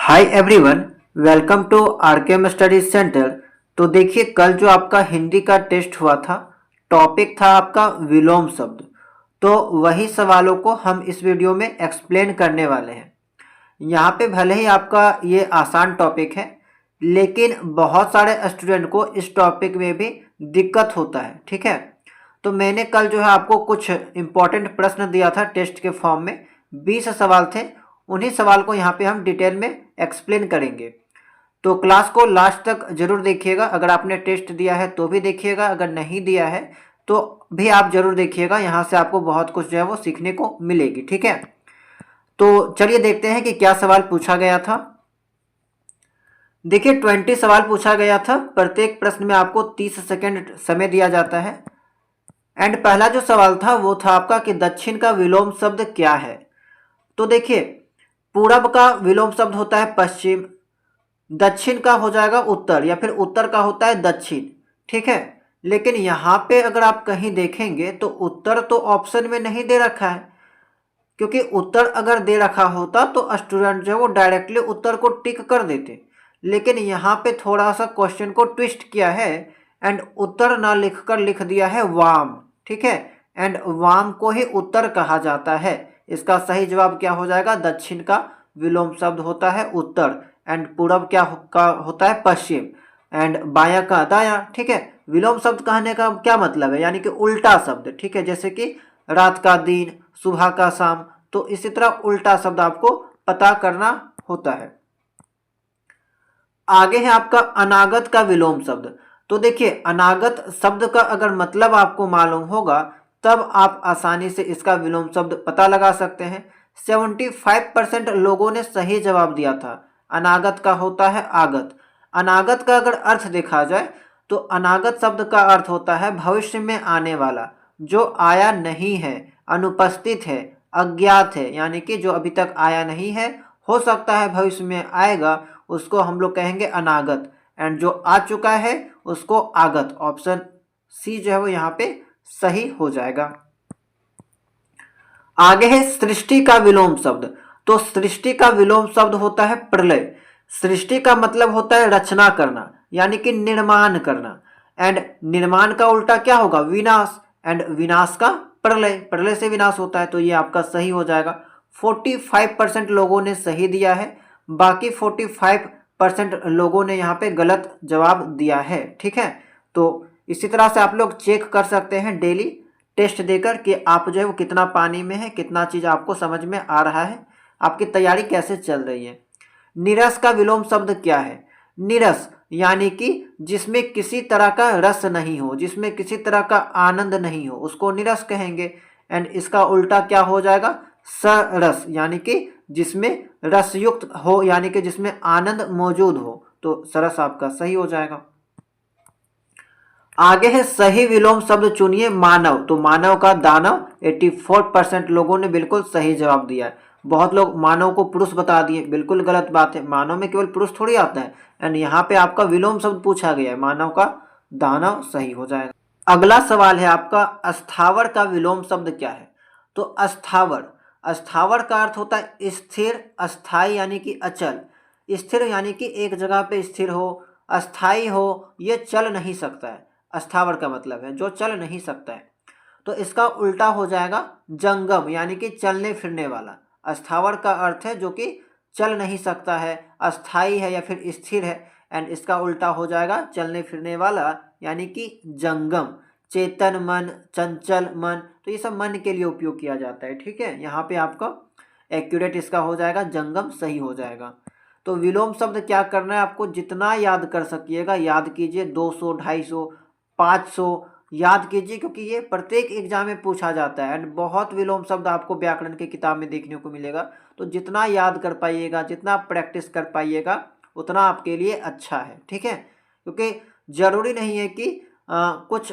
Hi everyone, welcome to RKM studies centre. तो देखिए, कल जो आपका हिंदी का टेस्ट हुआ था, टॉपिक था आपका विलोम शब्द। तो वही सवालों को हम इस वीडियो में एक्सप्लेन करने वाले हैं। यहाँ पे भले ही आपका ये आसान टॉपिक है, लेकिन बहुत सारे स्टूडेंट को इस टॉपिक में भी दिक्कत होता है। ठीक है, तो मैंने कल जो है आपको कुछ इम्पोर्टेंट प्रश्न दिया था टेस्ट के फॉर्म में। 20 सवाल थे, उन्हीं सवाल को यहाँ पे हम डिटेल में एक्सप्लेन करेंगे। तो क्लास को लास्ट तक जरूर देखिएगा। अगर आपने टेस्ट दिया है तो भी देखिएगा, अगर नहीं दिया है तो भी आप जरूर देखिएगा। यहाँ से आपको बहुत कुछ जो है वो सीखने को मिलेगी। ठीक है, तो चलिए देखते हैं कि क्या सवाल पूछा गया था। देखिए, 20 सवाल पूछा गया था। प्रत्येक प्रश्न में आपको 30 सेकेंड समय दिया जाता है। एंड पहला जो सवाल था वो था आपका कि दक्षिण का विलोम शब्द क्या है। तो देखिए, पूरब का विलोम शब्द होता है पश्चिम, दक्षिण का हो जाएगा उत्तर, या फिर उत्तर का होता है दक्षिण। ठीक है, लेकिन यहाँ पे अगर आप कहीं देखेंगे तो उत्तर तो ऑप्शन में नहीं दे रखा है, क्योंकि उत्तर अगर दे रखा होता तो स्टूडेंट जो है वो डायरेक्टली उत्तर को टिक कर देते। लेकिन यहाँ पे थोड़ा सा क्वेश्चन को ट्विस्ट किया है एंड उत्तर ना लिख कर लिख दिया है वाम। ठीक है, एंड वाम को ही उत्तर कहा जाता है। इसका सही जवाब क्या हो जाएगा? दक्षिण का विलोम शब्द होता है उत्तर, एंड पूरब का होता है पश्चिम, एंड बायां का दायां। ठीक है, विलोम शब्द कहने का क्या मतलब है? यानी कि उल्टा शब्द। ठीक है, जैसे कि रात का दिन, सुबह का शाम, तो इसी तरह उल्टा शब्द आपको पता करना होता है। आगे है आपका अनागत का विलोम शब्द। तो देखिए, अनागत शब्द का अगर मतलब आपको मालूम होगा तब आप आसानी से इसका विलोम शब्द पता लगा सकते हैं। 75% लोगों ने सही जवाब दिया था। अनागत का होता है आगत। अनागत का अगर अर्थ देखा जाए तो अनागत शब्द का अर्थ होता है भविष्य में आने वाला, जो आया नहीं है, अनुपस्थित है, अज्ञात है, यानी कि जो अभी तक आया नहीं है, हो सकता है भविष्य में आएगा, उसको हम लोग कहेंगे अनागत। एंड जो आ चुका है उसको आगत। ऑप्शन सी जो है वो यहाँ पे सही हो जाएगा। आगे है सृष्टि का विलोम शब्द। तो सृष्टि का विलोम शब्द होता है प्रलय। सृष्टि का मतलब होता है रचना करना, यानी कि निर्माण करना। एंड निर्माण का उल्टा क्या होगा? विनाश। एंड विनाश का प्रलय, प्रलय से विनाश होता है, तो ये आपका सही हो जाएगा। 45% लोगों ने सही दिया है, बाकी 45% लोगों ने यहाँ पे गलत जवाब दिया है। ठीक है, तो इसी तरह से आप लोग चेक कर सकते हैं डेली टेस्ट देकर कि आप जो है वो कितना पानी में है, कितना चीज़ आपको समझ में आ रहा है, आपकी तैयारी कैसे चल रही है। नीरस का विलोम शब्द क्या है? नीरस यानी कि जिसमें किसी तरह का रस नहीं हो, जिसमें किसी तरह का आनंद नहीं हो, उसको नीरस कहेंगे। एंड इसका उल्टा क्या हो जाएगा? सरस, यानी कि जिसमें रसयुक्त हो, यानी कि जिसमें आनंद मौजूद हो, तो सरस आपका सही हो जाएगा। आगे है सही विलोम शब्द चुनिए मानव। तो मानव का दानव, 84% लोगों ने बिल्कुल सही जवाब दिया है। बहुत लोग मानव को पुरुष बता दिए, बिल्कुल गलत बात है। मानव में केवल पुरुष थोड़ी आता है। एंड यहाँ पे आपका विलोम शब्द पूछा गया है, मानव का दानव सही हो जाएगा। अगला सवाल है आपका अस्थावर का विलोम शब्द क्या है? तो अस्थावर, अस्थावर का अर्थ होता है स्थिर, अस्थाई यानी कि अचल। स्थिर यानी कि एक जगह पे स्थिर हो, अस्थाई हो, ये चल नहीं सकता है। अस्थावर का मतलब है जो चल नहीं सकता है। तो इसका उल्टा हो जाएगा जंगम, यानी कि चलने फिरने वाला। अस्थावर का अर्थ है जो कि चल नहीं सकता है, अस्थाई है या फिर स्थिर है। एंड इसका उल्टा हो जाएगा चलने फिरने वाला, यानी कि जंगम। चेतन मन, चंचल मन, तो ये सब मन के लिए उपयोग किया जाता है। ठीक है, यहाँ पे आपका एक्यूरेट इसका हो जाएगा जंगम सही हो जाएगा। तो विलोम शब्द क्या करना है आपको? जितना याद कर सकिएगा याद कीजिए। 200, 250, 500 याद कीजिए, क्योंकि ये प्रत्येक एग्जाम में पूछा जाता है। एंड बहुत विलोम शब्द आपको व्याकरण की किताब में देखने को मिलेगा। तो जितना याद कर पाइएगा, जितना प्रैक्टिस कर पाइएगा, उतना आपके लिए अच्छा है। ठीक है, क्योंकि ज़रूरी नहीं है कि कुछ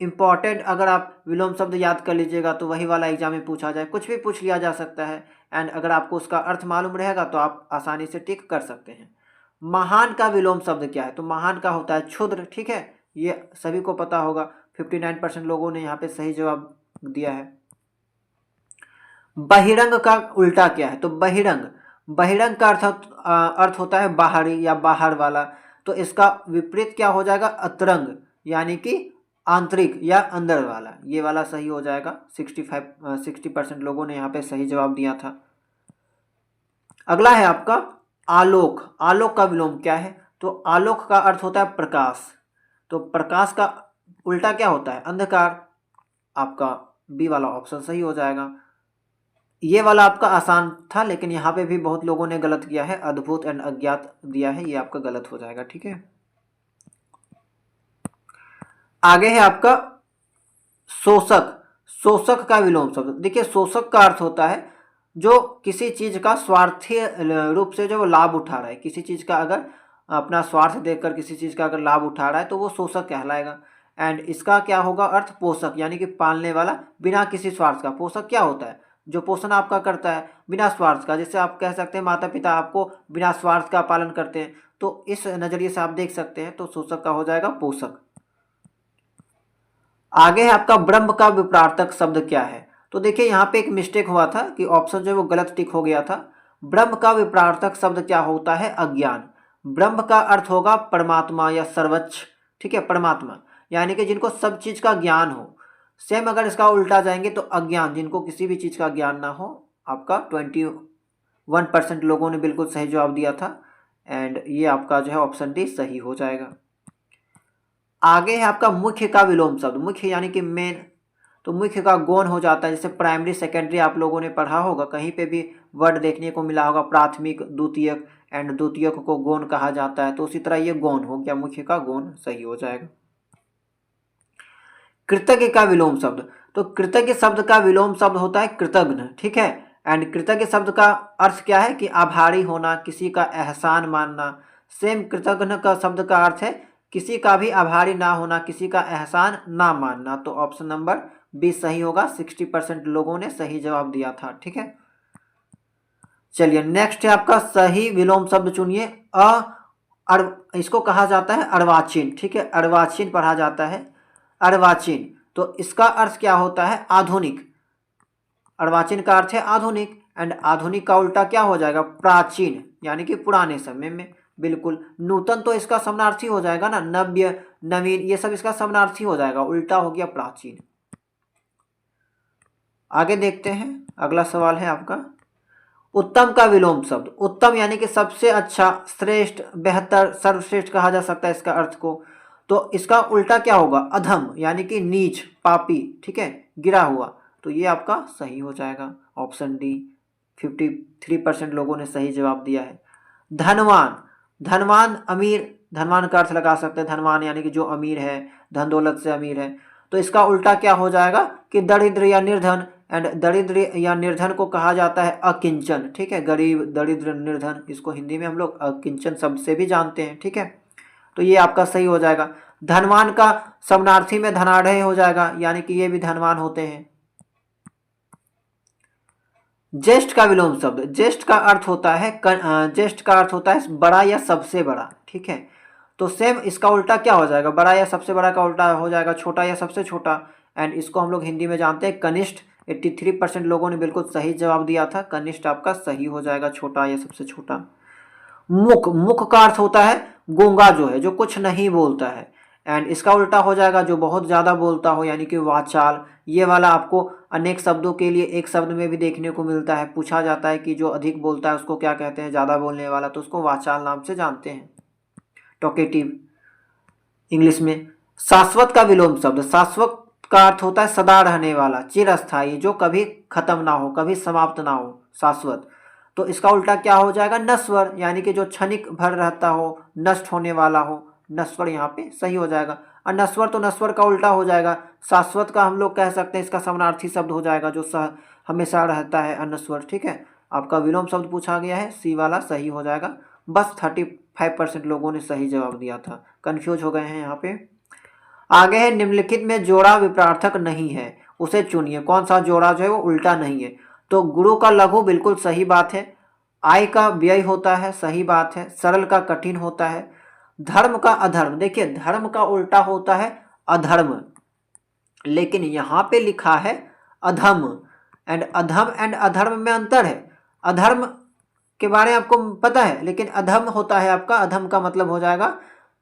इम्पॉर्टेंट अगर आप विलोम शब्द याद कर लीजिएगा तो वही वाला एग्जाम में पूछा जाए, कुछ भी पूछ लिया जा सकता है। एंड अगर आपको उसका अर्थ मालूम रहेगा तो आप आसानी से टिक कर सकते हैं। महान का विलोम शब्द क्या है? तो महान का होता है क्षुद्र। ठीक है, ये सभी को पता होगा। 59% लोगों ने यहाँ पे सही जवाब दिया है। बहिरंग का उल्टा क्या है? तो बहिरंग, बहिरंग का अर्थ होता है बाहरी या बाहर वाला, तो इसका विपरीत क्या हो जाएगा, अतरंग यानी कि आंतरिक या अंदर वाला। ये वाला सही हो जाएगा। 60% लोगों ने यहाँ पे सही जवाब दिया था। अगला है आपका आलोक। आलोक का विलोम क्या है, तो आलोक का अर्थ होता है प्रकाश। तो प्रकाश का उल्टा क्या होता है, अंधकार। आपका बी वाला ऑप्शन सही हो जाएगा। ये वाला आपका आसान था, लेकिन यहाँ पे भी बहुत लोगों ने गलत किया है, अद्भुत एंड अज्ञात दिया है, ये आपका गलत हो जाएगा। ठीक है, आगे है आपका शोषक। शोषक का विलोम शब्द देखिए, शोषक का अर्थ होता है जो किसी चीज का स्वार्थी रूप से जो वो लाभ उठा रहा है, किसी चीज का अगर अपना स्वार्थ देखकर किसी चीज का अगर लाभ उठा रहा है तो वो शोषक कहलाएगा। एंड इसका क्या होगा अर्थ, पोषक यानी कि पालने वाला बिना किसी स्वार्थ का। पोषक क्या होता है, जो पोषण आपका करता है बिना स्वार्थ का, जैसे आप कह सकते हैं माता पिता आपको बिना स्वार्थ का पालन करते हैं, तो इस नजरिए से आप देख सकते हैं, तो शोषक का हो जाएगा पोषक। आगे है आपका ब्रह्म का विपरार्थक शब्द क्या है, तो देखिए यहाँ पे एक मिस्टेक हुआ था कि ऑप्शन जो है वो गलत टिक हो गया था। ब्रह्म का विपरार्थक शब्द क्या होता है, अज्ञान। ब्रह्म का अर्थ होगा परमात्मा या सर्वोच्च। ठीक है, परमात्मा यानी कि जिनको सब चीज का ज्ञान हो। सेम अगर इसका उल्टा जाएंगे तो अज्ञान, जिनको किसी भी चीज का ज्ञान ना हो। आपका 21% लोगों ने बिल्कुल सही जवाब दिया था, एंड ये आपका जो है ऑप्शन डी सही हो जाएगा। आगे है आपका मुख्य का विलोम शब्द। मुख्य यानी कि मेन, तो मुख्य का गौण हो जाता है। जैसे प्राइमरी सेकेंडरी आप लोगों ने पढ़ा होगा, कहीं पे भी वर्ड देखने को मिला होगा, प्राथमिक द्वितीयक, एंड द्वितीयक को गौण कहा जाता है, तो उसी तरह ये गौण हो गया, मुख्य का गौण सही हो जाएगा। कृतज्ञ का विलोम शब्द, तो कृतज्ञ शब्द का विलोम शब्द होता है कृतज्ञ। ठीक है, एंड कृतज्ञ शब्द का अर्थ क्या है कि आभारी होना, किसी का एहसान मानना। सेम कृतज्ञ का शब्द का अर्थ है किसी का भी आभारी ना होना, किसी का एहसान ना मानना। तो ऑप्शन नंबर बी सही होगा। 60% लोगों ने सही जवाब दिया था। ठीक है, चलिए नेक्स्ट है आपका सही विलोम शब्द चुनिए। इसको कहा जाता है अर्वाचीन। ठीक है, अर्वाचीन पढ़ा जाता है, अर्वाचीन। तो इसका अर्थ क्या होता है, आधुनिक। अर्वाचीन का अर्थ है आधुनिक, एंड आधुनिक का उल्टा क्या हो जाएगा, प्राचीन यानी कि पुराने समय में। बिल्कुल, नूतन तो इसका समानार्थी हो जाएगा ना, नव्य, नवीन, ये सब इसका समानार्थी हो जाएगा, उल्टा हो गया प्राचीन। आगे देखते हैं, अगला सवाल है आपका उत्तम का विलोम शब्द। उत्तम यानी कि सबसे अच्छा, श्रेष्ठ, बेहतर, सर्वश्रेष्ठ कहा जा सकता है इसका अर्थ को। तो इसका उल्टा क्या होगा, अधम यानी कि नीच, पापी। ठीक है, गिरा हुआ। तो ये आपका सही हो जाएगा, ऑप्शन डी। 53% लोगों ने सही जवाब दिया है। धनवान, धनवान अमीर, धनवान का अर्थ लगा सकते हैं, धनवान यानी कि जो अमीर है, धन दौलत से अमीर है। तो इसका उल्टा क्या हो जाएगा कि दरिद्र या निर्धन, एंड दरिद्र या निर्धन को कहा जाता है अकिंचन। ठीक है, गरीब, दरिद्र, निर्धन, इसको हिंदी में हम लोग अकिंचन शब्द से भी जानते हैं। ठीक है, तो ये आपका सही हो जाएगा। धनवान का समानार्थी में धनाढ़ हो जाएगा, यानी कि ये भी धनवान होते हैं। ज्येष्ठ का विलोम शब्द, ज्येष्ठ का अर्थ होता है ज्येष्ठ का अर्थ होता है बड़ा या सबसे बड़ा। ठीक है, तो सेम इसका उल्टा क्या हो जाएगा, बड़ा या सबसे बड़ा का उल्टा हो जाएगा छोटा या सबसे छोटा, एंड इसको हम लोग हिंदी में जानते हैं कनिष्ठ। 83% लोगों ने बिल्कुल सही जवाब दिया था, कनिष्ठ आपका सही हो जाएगा, छोटा या सबसे छोटा। मुख, मुख का अर्थ होता है गूंगा, जो है जो कुछ नहीं बोलता है, एंड इसका उल्टा हो जाएगा जो बहुत ज़्यादा बोलता हो, यानी कि वाचाल। ये वाला आपको अनेक शब्दों के लिए एक शब्द में भी देखने को मिलता है। पूछा जाता है कि जो अधिक बोलता है उसको क्या कहते हैं, ज़्यादा बोलने वाला, तो उसको वाचाल नाम से जानते हैं, टॉकेटिव इंग्लिश में। शाश्वत का विलोम शब्द, शाश्वत का अर्थ होता है सदा रहने वाला, चिरस्थायी, जो कभी खत्म ना हो, कभी समाप्त ना हो, शाश्वत। तो इसका उल्टा क्या हो जाएगा, नश्वर, यानी कि जो क्षणिक भर रहता हो, नष्ट होने वाला हो, नश्वर यहाँ पे सही हो जाएगा। अनश्वर तो नश्वर का उल्टा हो जाएगा। शाश्वत का हम लोग कह सकते हैं इसका समानार्थी शब्द हो जाएगा जो हमेशा रहता है, अनश्वर। ठीक है, आपका विलोम शब्द पूछा गया है, सी वाला सही हो जाएगा। बस 35% लोगों ने सही जवाब दिया था, कंफ्यूज हो गए हैं यहाँ पे। आगे है निम्नलिखित में जोड़ा विपरार्थक नहीं है, उसे चुनिए। कौन सा जोड़ा जो है वो उल्टा नहीं है, तो गुरु का लघु बिल्कुल सही बात है, आय का व्यय होता है, सही बात है, सरल का कठिन होता है, धर्म का अधर्म। देखिए धर्म का उल्टा होता है अधर्म, लेकिन यहाँ पे लिखा है अधम, एंड अधम एंड अधर्म में अंतर है। अधर्म के बारे में आपको पता है, लेकिन अधम होता है आपका, अधम का मतलब हो जाएगा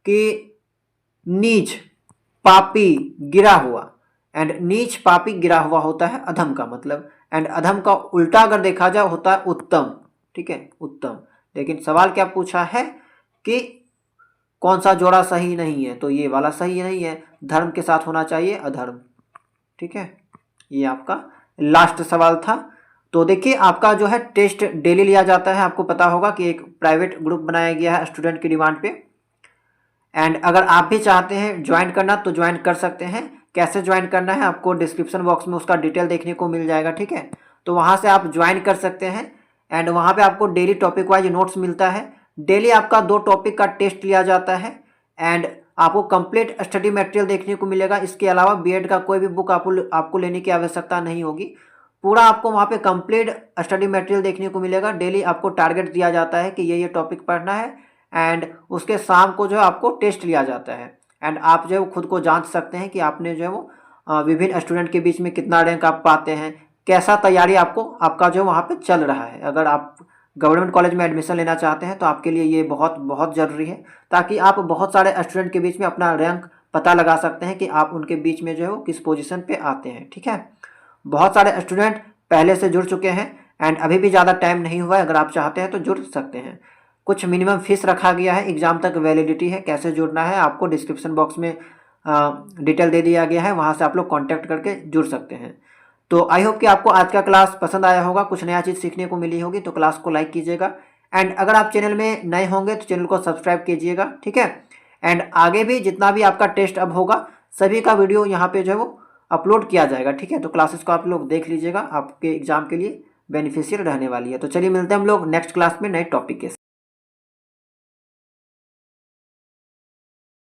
कि नीच, पापी, गिरा हुआ। एंड नीच, पापी, गिरा हुआ होता है अधम का मतलब। एंड अधम का उल्टा अगर देखा जाए होता है उत्तम। ठीक है, उत्तम। लेकिन सवाल क्या पूछा है कि कौन सा जोड़ा सही नहीं है, तो ये वाला सही नहीं है, धर्म के साथ होना चाहिए अधर्म। ठीक है, ये आपका लास्ट सवाल था। तो देखिए आपका जो है टेस्ट डेली लिया जाता है, आपको पता होगा कि एक प्राइवेट ग्रुप बनाया गया है स्टूडेंट की डिमांड पे। एंड अगर आप भी चाहते हैं ज्वाइन करना तो ज्वाइन कर सकते हैं। कैसे ज्वाइन करना है आपको डिस्क्रिप्शन बॉक्स में उसका डिटेल देखने को मिल जाएगा। ठीक है, तो वहाँ से आप ज्वाइन कर सकते हैं। एंड वहाँ पे आपको डेली टॉपिक वाइज नोट्स मिलता है। डेली आपका 2 टॉपिक का टेस्ट लिया जाता है। एंड आपको कंप्लीट स्टडी मटेरियल देखने को मिलेगा। इसके अलावा बीएड का कोई भी बुक आपको लेने की आवश्यकता नहीं होगी। पूरा आपको वहाँ पे कंप्लीट स्टडी मटेरियल देखने को मिलेगा। डेली आपको टारगेट दिया जाता है कि ये टॉपिक पढ़ना है। एंड उसके शाम को जो है आपको टेस्ट लिया जाता है। एंड आप जो है वो खुद को जांच सकते हैं कि आपने जो है वो विभिन्न स्टूडेंट के बीच में कितना रैंक आप पाते हैं, कैसा तैयारी आपका जो वहाँ पे चल रहा है। अगर आप गवर्नमेंट कॉलेज में एडमिशन लेना चाहते हैं तो आपके लिए ये बहुत बहुत ज़रूरी है, ताकि आप बहुत सारे स्टूडेंट के बीच में अपना रैंक पता लगा सकते हैं कि आप उनके बीच में जो है वो किस पोजीशन पे आते हैं। ठीक है, बहुत सारे स्टूडेंट पहले से जुड़ चुके हैं एंड अभी भी ज़्यादा टाइम नहीं हुआ है। अगर आप चाहते हैं तो जुड़ सकते हैं। कुछ मिनिमम फीस रखा गया है, एग्ज़ाम तक वैलिडिटी है। कैसे जुड़ना है आपको डिस्क्रिप्शन बॉक्स में डिटेल दे दिया गया है, वहाँ से आप लोग कॉन्टैक्ट करके जुड़ सकते हैं। तो आई होप कि आपको आज का क्लास पसंद आया होगा, कुछ नया चीज़ सीखने को मिली होगी। तो क्लास को लाइक कीजिएगा। एंड अगर आप चैनल में नए होंगे तो चैनल को सब्सक्राइब कीजिएगा। ठीक है, एंड आगे भी जितना भी आपका टेस्ट अब होगा सभी का वीडियो यहाँ पे जो है वो अपलोड किया जाएगा। ठीक है, तो क्लासेस को आप लोग देख लीजिएगा, आपके एग्जाम के लिए बेनिफिशियल रहने वाली है। तो चलिए मिलते हैं हम लोग नेक्स्ट क्लास में नए टॉपिक के साथ।